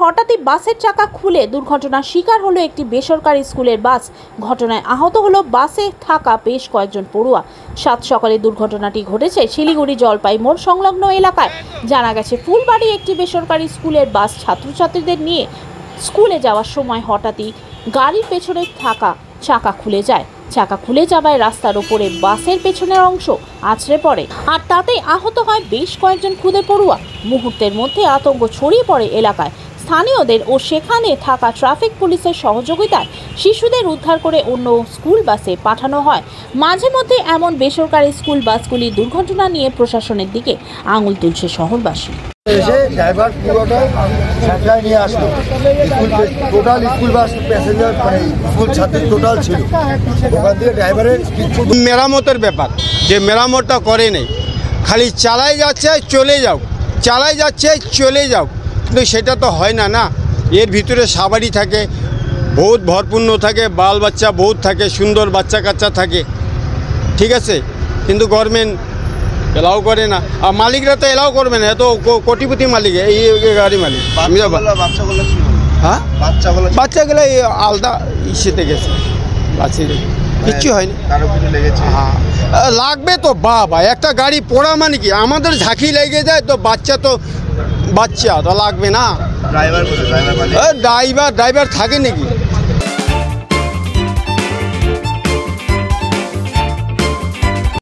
হঠাৎই বাসের চাকা খুলে দুর্ঘটনার শিকার হলো একটি বেসরকারি স্কুলের বাস। ঘটনায় আহত হলো বাসে থাকা বেশ কয়েকজন পড়ুয়া। সাত সকালে দুর্ঘটনাটি ঘটেছে শিলিগুড়ি জলপাই মোড় সংলগ্ন এলাকায়। জানা গেছে, ফুলবাড়ি একটি বেসরকারি স্কুলের বাস ছাত্রছাত্রীদের নিয়ে স্কুলে যাওয়ার সময় হঠাৎই গাড়ির পেছনে থাকা চাকা খুলে যায়। চাকা খুলে যাওয়ায় রাস্তার ওপরে বাসের পেছনের অংশ আছড়ে পড়ে, আর তাতেই আহত হয় বেশ কয়েকজন খুদে পড়ুয়া। মুহূর্তের মধ্যে আতঙ্ক ছড়িয়ে পড়ে এলাকায়। স্থানীয়দের ও সেখানে থাকা ট্রাফিক পুলিশের সহযোগিতায় শিশুদের উদ্ধার করে অন্য স্কুল বাসে পাঠানো হয়। মাঝে মধ্যে এমন বেসরকারি স্কুল বাসগুলি দুর্ঘটনা নিয়ে প্রশাসনের দিকে আঙুল তুলছে শহরবাসী। ড্রাইভার পুরোটা সাঁতরায় নিয়ে আসলো, টোটাল স্কুল বাস প্যাসেঞ্জার মানে স্কুল ছাত্রী টোটাল ছিল। ওখান থেকে ড্রাইভারের মেরামতের ব্যাপার, যে মেরামতটা করে নেই, খালি চালাই যাচ্ছে চলে যাও, চালাই যাচ্ছে চলে যাও, কিন্তু সেটা তো হয় না। না, এর ভিতরে সাবারি থাকে, বহুত ভরপূর্ণ থাকে, বাল বাচ্চা বহুত থাকে, সুন্দর বাচ্চা কাচ্চা থাকে, ঠিক আছে, কিন্তু গভর্নমেন্ট এলাও করে না। আর মালিকরা তো এলাও করবে না, এত কোটিপতি মালিক এই গাড়ি মালিক। হ্যাঁ, বাচ্চাগুলো এই আলাদা ইসেতে গেছে, বাচ্চা কিচ্ছু হয়নি। হ্যাঁ, লাগবে তো বাবা, একটা গাড়ি পড়া মানে কি আমাদের ঝাঁকি লেগে যায় তো বাচ্চা তো লাগবে না। ড্রাইভার থাকে নাকি?